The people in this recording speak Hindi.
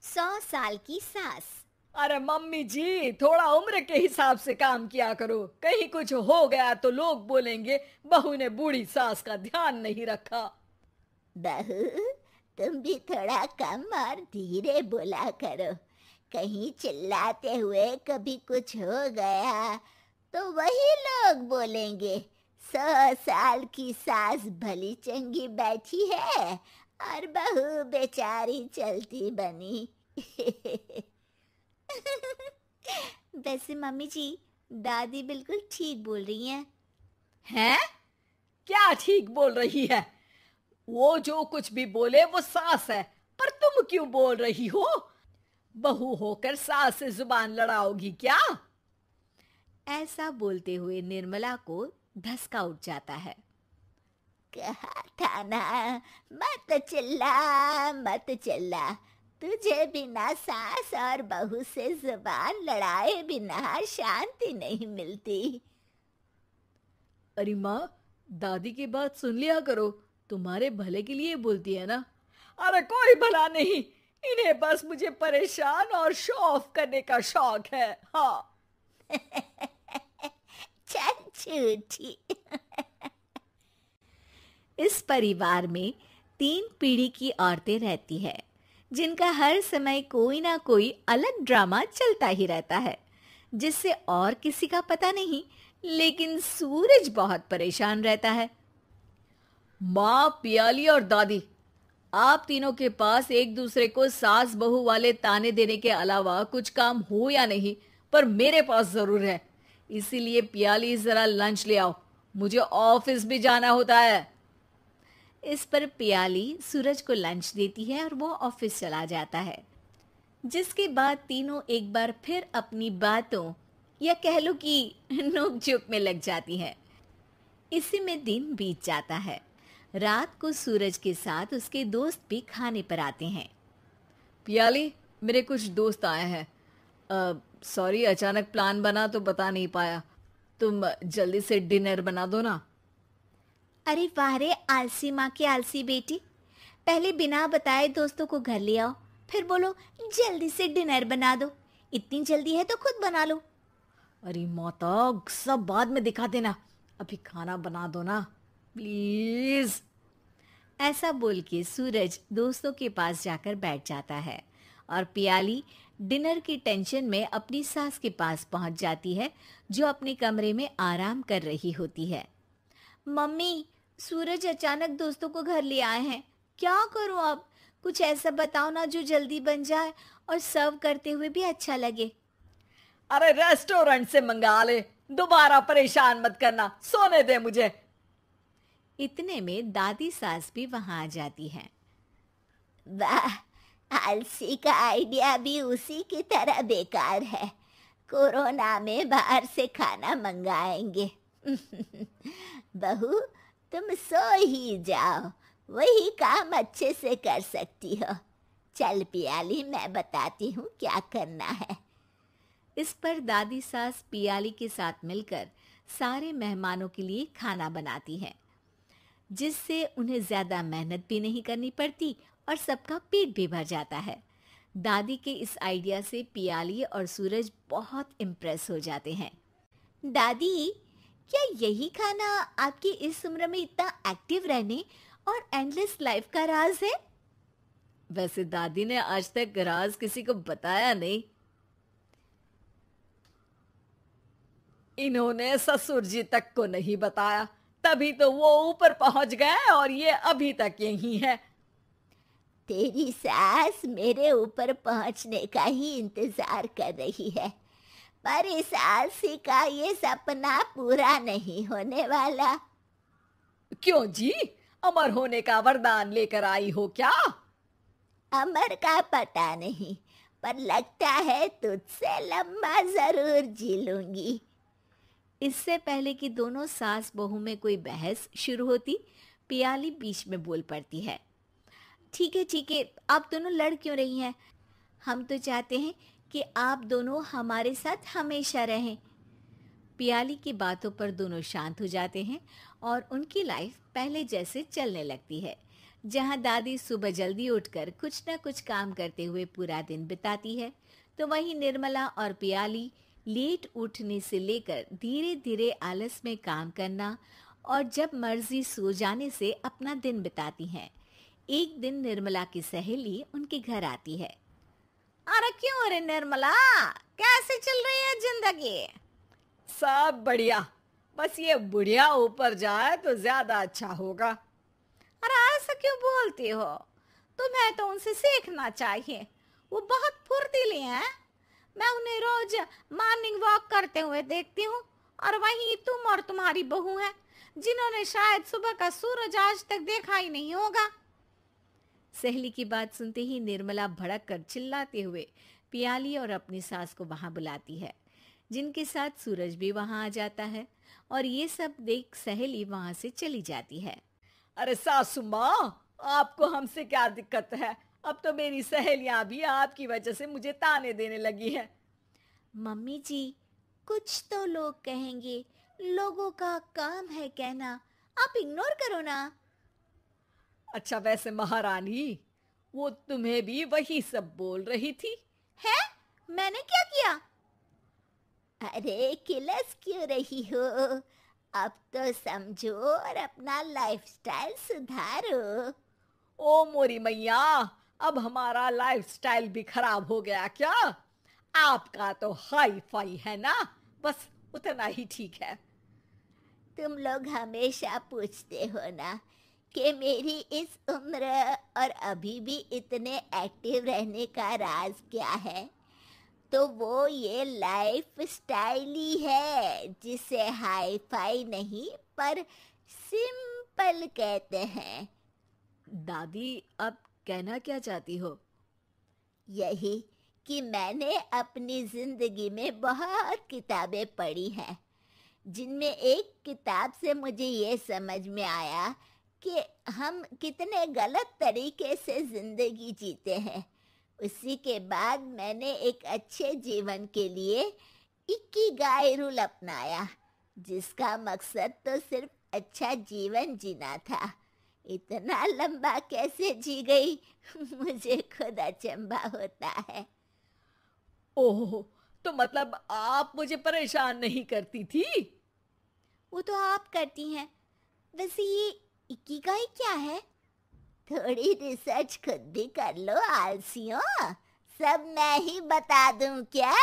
100 साल की सास। अरे मम्मी जी, थोड़ा उम्र के हिसाब से काम किया करो। कहीं कुछ हो गया तो लोग बोलेंगे बहू ने बूढ़ी सास का ध्यान नहीं रखा। बहू, तुम भी थोड़ा कम और धीरे बोला करो। कहीं चिल्लाते हुए कभी कुछ हो गया तो वही लोग बोलेंगे 100 साल की सास भली चंगी बैठी है और बहू बेचारी चलती बनी। वैसे मम्मी जी, दादी बिल्कुल ठीक बोल रही हैं। हैं? क्या ठीक बोल रही है? वो जो कुछ भी बोले वो सास है, पर तुम क्यों बोल रही हो? बहू होकर सास से जुबान लड़ाओगी क्या? ऐसा बोलते हुए निर्मला को धसका उठ जाता है। कहा था ना, मत चिल्ला मत चिल्ला। तुझे बिना सास और बहू से जुबान लड़ाए बिना शांति नहीं मिलती। अरे माँ, दादी की बात सुन लिया करो, तुम्हारे भले के लिए बोलती है ना। अरे कोई भला नहीं, इन्हें बस मुझे परेशान और शो ऑफ करने का शौक है। हाँ। चल झूठी। इस परिवार में 3 पीढ़ी की औरतें रहती है, जिनका हर समय कोई ना कोई अलग ड्रामा चलता ही रहता है, जिससे और किसी का पता नहीं, लेकिन सूरज बहुत परेशान रहता है। माँ, पियाली और दादी, आप तीनों के पास एक दूसरे को सास बहू वाले ताने देने के अलावा कुछ काम हो या नहीं, पर मेरे पास जरूर है। इसीलिए पियाली, जरा लंच ले आओ, मुझे ऑफिस भी जाना होता है। इस पर पियाली सूरज को लंच देती है और वो ऑफिस चला जाता है, जिसके बाद तीनों एक बार फिर अपनी बातों या कह लो कि नोक-झोंक में लग जाती हैं। इसी में दिन बीत जाता है। रात को सूरज के साथ उसके दोस्त भी खाने पर आते हैं। पियाली, मेरे कुछ दोस्त आए हैं। सॉरी, अचानक प्लान बना तो बता नहीं पाया। तुम जल्दी से डिनर बना दो ना। अरे वाह रे आलसी माँ की आलसी बेटी, पहले बिना बताए दोस्तों को घर ले आओ, फिर बोलो जल्दी से डिनर बना दो। इतनी जल्दी है तो खुद बना लो। अरे माता, सब बाद में दिखा देना, अभी खाना बना दो ना प्लीज। ऐसा बोल के सूरज दोस्तों के पास जाकर बैठ जाता है और पियाली डिनर की टेंशन में अपनी सास के पास पहुंच जाती है, जो अपने कमरे में आराम कर रही होती है। मम्मी, सूरज अचानक दोस्तों को घर ले आए हैं, क्या करूं अब? कुछ ऐसा बताओ ना जो जल्दी बन जाए और सर्व करते हुए भी अच्छा लगे। अरे रेस्टोरेंट से मंगा ले, दोबारा परेशान मत करना, सोने दे मुझे। इतने में दादी सास भी वहां आ जाती है। वाह, आलसी का आइडिया भी उसी की तरह बेकार है। कोरोना में बाहर से खाना मंगाएंगे। बहू, तुम सो ही जाओ, वही काम अच्छे से कर सकती हो। चल पियाली, मैं बताती हूँ क्या करना है। इस पर दादी सास पियाली के साथ मिलकर सारे मेहमानों के लिए खाना बनाती है, जिससे उन्हें ज्यादा मेहनत भी नहीं करनी पड़ती और सबका पेट भी भर जाता है। दादी के इस आइडिया से पियाली और सूरज बहुत इम्प्रेस हो जाते हैं। दादी, क्या यही खाना आपकी इस उम्र में इतना एक्टिव रहने और एंडलेस लाइफ का राज है? वैसे दादी ने आज तक राज किसी को बताया नहीं। इन्होंने ससुर जी तक को नहीं बताया, तभी तो वो ऊपर पहुंच गए और ये अभी तक यही है। तेरी सास मेरे ऊपर पहुंचने का ही इंतजार कर रही है, पर इस आलसी का ये सपना पूरा नहीं होने वाला। क्यों जी, अमर होने का वरदान लेकर आई हो क्या? अमर का पता नहीं, पर लगता है तुझसे लंबा जरूर जी लूंगी। इससे पहले कि दोनों सास बहू में कोई बहस शुरू होती, पियाली बीच में बोल पड़ती है। ठीक है, आप दोनों लड़ क्यों रही हैं? हम तो चाहते हैं कि आप दोनों हमारे साथ हमेशा रहें। पियाली की बातों पर दोनों शांत हो जाते हैं और उनकी लाइफ पहले जैसे चलने लगती है, जहां दादी सुबह जल्दी उठकर कुछ न कुछ काम करते हुए पूरा दिन बिताती है, तो वहीं निर्मला और पियाली लेट उठने से लेकर धीरे धीरे आलस में काम करना और जब मर्जी सो जाने से अपना दिन बिताती हैं। एक दिन निर्मला की सहेली उनके घर आती है। अरे क्यों रे निर्मला, कैसे चल रही है जिंदगी? सब बढ़िया, बस ये बुढ़िया ऊपर जाए तो ज्यादा अच्छा होगा। अरे ऐसा क्यों बोलती हो? तुम्हें तो उनसे सीखना चाहिए, वो बहुत फुर्तीली हैं। मैं उन्हें रोज मॉर्निंग वॉक करते हुए देखती हूँ, और वहीं तुम और तुम्हारी बहू हैं जिन्होंने शायद सुबह का सूरज आज तक देखा ही नहीं होगा। सहेली की बात सुनते ही निर्मला भड़क कर चिल्लाते हुए पियाली और अपनी सास को वहां बुलाती है, जिनके साथ सूरज भी वहां आ जाता है और ये सब देख सहेली वहां से चली जाती है। अरे सासू माँ, आपको हमसे क्या दिक्कत है? अब तो मेरी सहेलियां भी आपकी वजह से मुझे ताने देने लगी हैं। मम्मी जी, कुछ तो लोग कहेंगे, लोगों का काम है कहना, आप इग्नोर करो ना। अच्छा वैसे महारानी, वो तुम्हें भी वही सब बोल रही थी। है? मैंने क्या किया? अरे किलस क्यों रही हो? अब तो समझो और अपना लाइफस्टाइल सुधारो। ओ मोरी मैया, अब हमारा लाइफस्टाइल भी खराब हो गया क्या? आपका तो हाई फाई है ना, बस उतना ही ठीक है। तुम लोग हमेशा पूछते हो ना कि मेरी इस उम्र और अभी भी इतने एक्टिव रहने का राज क्या है, तो वो ये लाइफ स्टाइल ही है जिसे हाई फाई नहीं पर सिंपल कहते हैं। दादी, अब कहना क्या चाहती हो? यही कि मैंने अपनी जिंदगी में बहुत किताबें पढ़ी हैं, जिनमें एक किताब से मुझे ये समझ में आया कि हम कितने गलत तरीके से जिंदगी जीते हैं। उसी के बाद मैंने एक अच्छे जीवन के लिए इकिगाई रूल अपनाया, जिसका मकसद तो सिर्फ अच्छा जीवन जीना था। इतना लंबा कैसे जी गई मुझे खुद अचंभा होता है। ओह, तो मतलब आप मुझे परेशान नहीं करती थी? वो तो आप करती हैं। वैसे ये इकिगाई क्या है? थोड़ी रिसर्च खुद भी कर लो आलसियों, सब मैं ही बता दूं क्या?